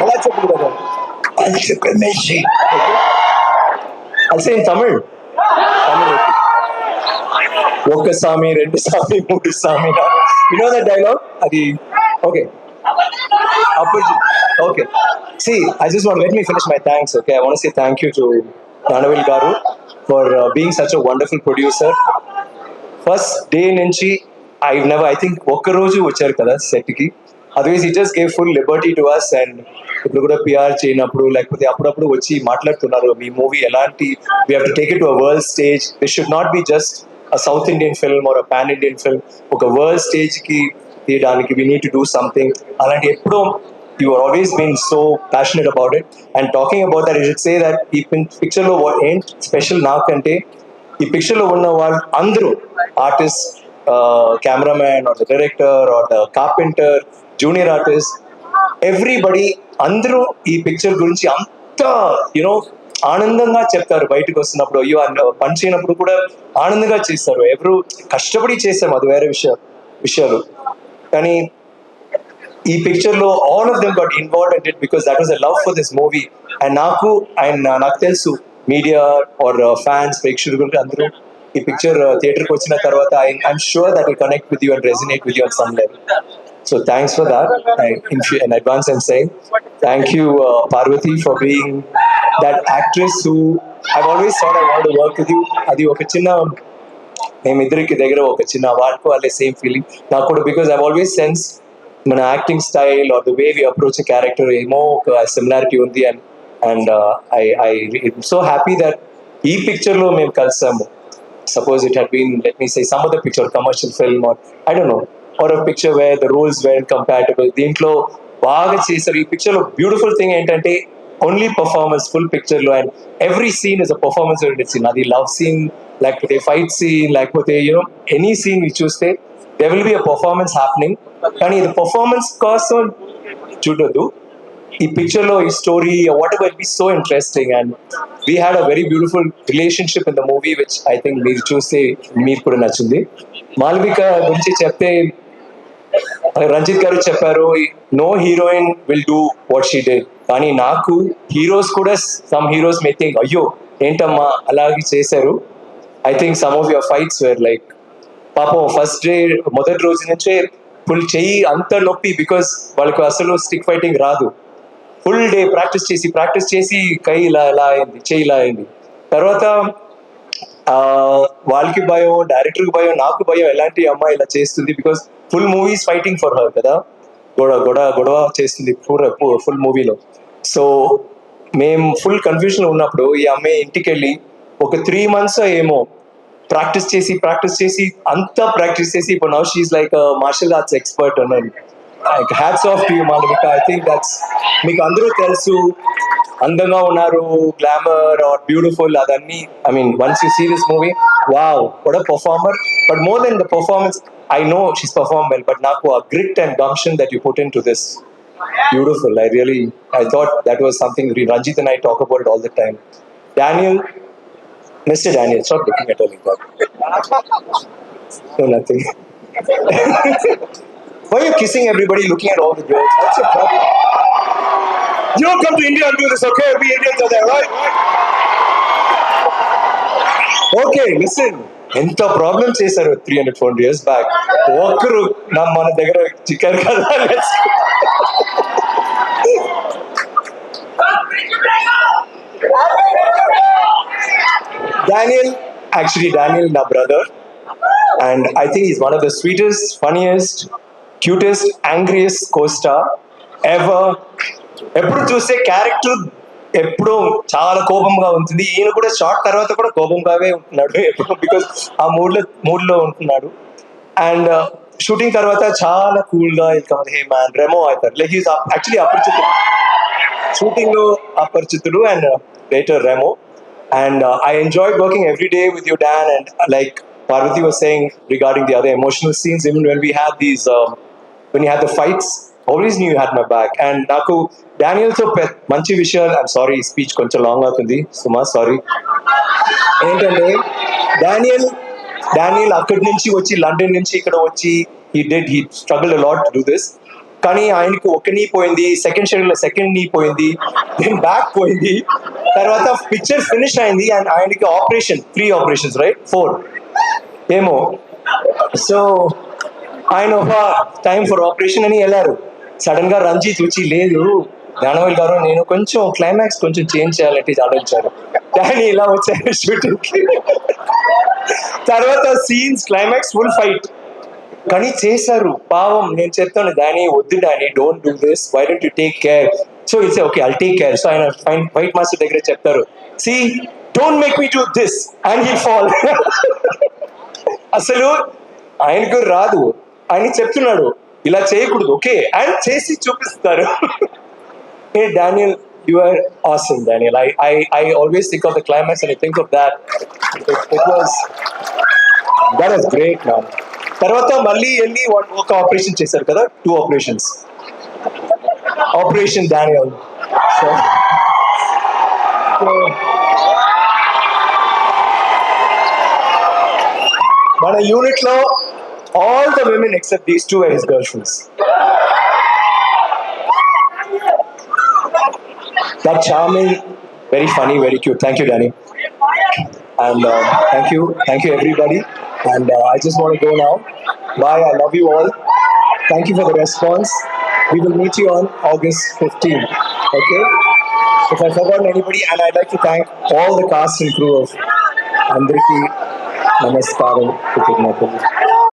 అలా చెప్పు కదా. అది సేమ్ తమిళ్. ఒక్క సామి, రెండు సామి, మూడు సామి. You know that dialogue? అది okay. Okay. See, I just want, let me finish my thanks. Okay, I want to say thank you to Nanavil Garu for being such a wonderful producer. First day నుంచి I think ఒక్క రోజు వచ్చారు కదా set కి. Otherwise he just gave full liberty to us, and ఇప్పుడు కూడా PR చేయనప్పుడు లేకపోతే అప్పుడప్పుడు వచ్చి మాట్లాడుతున్నారు మీ మూవీ ఎలాంటి, we have to take it to a world stage. This should not be just a South Indian film or a pan Indian film. ఒక world stage కి తీయడానికి we need to do something. అలాంటి ఎప్పుడో you have always been so passionate about it. And talking about that, I should say that ఈ picture లో ఏంటి special నాకంటే, ఈ పిక్చర్ లో ఉన్న వాళ్ళు అందరూ artist, cameraman or the director or the carpenter, junior artist, everybody అందరూ ఈ పిక్చర్ గురించి అంత యునో ఆనందంగా చెప్తారు. బయటకు వస్తున్నప్పుడు అయ్యో పని చేయనప్పుడు కూడా ఆనందంగా చేస్తారు. ఎవరు కష్టపడి చేసాము, అది వేరే విషయాలు. కానీ ఈ పిక్చర్ లో all of them got involved in it because that was a love for this movie. And నాకు తెలుసు మీడియా ఆర్ ఫ్యాన్స్, ప్రేక్షకులు అందరూ ఈ పిక్చర్ థియేటర్కి వచ్చిన తర్వాత I'm sure that will connect with you and resonate with you on some level. So thanks for that. In advance I'm saying thank you, Parvati, for being that actress who I've always thought I want to work with you. Adi oka chinna మేమిద్దరికి దగ్గర ఒక చిన్న వాడుకో అలే same feeling నాకు కూడా, because I always sense మన acting style or the way we approach character ఏమో ఒక సిమిలారిటీ ఉంది. And I so happy that ఈ పిక్చర్ లో మేము కలిసాము. Suppose it had been, let me say, some other picture, commercial film or I don't know, or a picture where the roles were compatible. దీంట్లో బాగా చేశారు. ఈ picture లో beautiful thing ఏంటంటే ఓన్లీ పర్ఫార్మెన్స్ ఫుల్ పిక్చర్ లో, and every scene is a performance oriented scene. అది love scene లేకపోతే fight scene లేకపోతే యూనో ఎనీ సీన్ చూస్తే there will be a performance happening. కానీ ఇది పర్ఫార్మెన్స్ కోసం చూడొద్దు. ఈ పిక్చర్ లో ఈ story what ever B so interesting, and we had a very beautiful relationship in the movie which I think మీరు చూస్తే మీకు కూడా నచ్చింది. మాల్విక గురించి చెప్తే రంజిత్ గారు చెప్పారు no heroine will do what she did. కానీ నాకు హీరోస్ కూడా, సమ్ హీరోస్ మే థింక్ అయ్యో ఏంటమ్మా అలాగే చేశారు. I think some of your fights were like పాపం ఫస్ట్ డే మొదటి రోజు నుంచే ఫుల్ చెయ్యి అంత నొప్పి, బికాస్ వాళ్ళకు అసలు స్టిక్ ఫైటింగ్ రాదు. ఫుల్ డే ప్రాక్టీస్ చేసి కై ఇలా అయింది, చెయ్యి ఇలా అయింది. తర్వాత వాళ్ళకి భయం, డైరెక్టర్కి భయం, నాకు భయం ఎలాంటి అమ్మాయి ఇలా చేస్తుంది, because full movies fighting for her కదా, గొడవ చేస్తుంది ఫుల్ మూవీలో. సో మేము ఫుల్ కన్ఫ్యూజన్ ఉన్నప్పుడు ఈ అమ్మాయి ఇంటికి వెళ్ళి ఒక 3 months ఏమో ప్రాక్టీస్ చేసి అంతా ప్రాక్టీస్ చేసి ఇప్పుడు now she is like martial arts expert అన్నారు. Hats off to you Malavika. I think that's, మీకు అందరూ తెలుసు అందంగా ఉన్నారు, గ్లామర్ ఆర్ బ్యూటిఫుల్, అదన్నీ. I mean once you see this movie, wow what a performer. But more than the performance, I know she's performed well, but naku a grit and gumption that you put into this, beautiful. I thought that was something Ranjit and I talk about it all the time. Daniel, Mr. Daniel, stop looking at her like that. No, nothing. Why are you kissing everybody, looking at all the girls? What's your problem? You don't come to India and do this, okay? We Indians are there, right? Okay, listen. ఎంత problem చేశారు 300-400 years back. ఒక్కరు మన దగ్గర chicken కదా. Daniel, my brother, and I think he's one of the sweetest, funniest, cutest, angriest co-star ever. ఎప్పుడు చూస్తే character ఎప్పుడూ చాలా కోపంగా ఉంటుంది. ఈయన కూడా షార్ట్ తర్వాత కూడా కోపంగానే ఉంటున్నాడు ఎప్పుడు, బికాస్ ఆ మూడ్లో ఉంటున్నాడు. అండ్ షూటింగ్ తర్వాత చాలా కూల్గా వెల్కమ్, హే మ్యాన్, రెమో అవుతారు. Like he's actually Aparichitudu, shooting లో Aparichitudu and later Remo. And I enjoyed working every day with you, Dan. And like Parvati was saying regarding the other emotional scenes, even when we had these, when you had the fights, always knew you had my back. And naku Daniel so manchi vishal, I'm sorry, speech koncha long avutundi Suma, sorry. Entante Daniel akkadi nunchi vachi London nunchi ikkada vachi he struggled a lot to do this. కానీ ఆయనకు ఒక నీ పోయింది, second షెడ్యూల్లో second నీ పోయింది, then back పోయింది. తర్వాత పిక్చర్ ఫినిష్ అయింది అండ్ ఆయనకి ఆపరేషన్, 3 ఆపరేషన్స్ రైట్ 4 ఏమో. సో ఆయన ఒక టైం ఫర్ ఆపరేషన్ అని వెళ్ళారు. సడన్ గా రంజిత్ వచ్చి, లేదు జ్ఞానవేల్ గారు నేను కొంచెం క్లైమాక్స్ కొంచెం చేంజ్ చేయాలంటే ఆలోచించారు. డానీ ఇలా వచ్చారు షూటింగ్ కి. తర్వాత సీన్స్ క్లైమాక్స్ ఫుల్ ఫైట్ కానీ చేశారు పావం. నేను చెప్తాను డానీ వద్దు Danny, don't do this, why don't you take care. So it's okay, I'll take care. So ఆయన ఫైట్ మాస్టర్ దగ్గర చెప్తారు, see don't make me do this and he fall. అసలు ఆయనకు రాదు, ఆయన చెప్తున్నాడు ఇలా చేయకూడదు, ఓకే అండ్ చేసి చూపిస్తారు. Hey Daniel, you are awesome, Daniel. I always think of the climax and I think of that. That was great, man. తర్వాత మళ్ళీ వెళ్ళి ఒక ఆపరేషన్ చేశారు కదా, 2 ఆపరేషన్స్. Operation Daniel. సో మన యూనిట్ లో all the women except these 2 were his girlfriends. That charming, very funny, very cute. Thank you, Danny. And thank you everybody. And I just want to go now. Bye, I love you all. Thank you for the response. We will meet you on August 15th. Okay? If I forgot anybody, and I'd like to thank all the cast and crew of Andriki Namaskaram.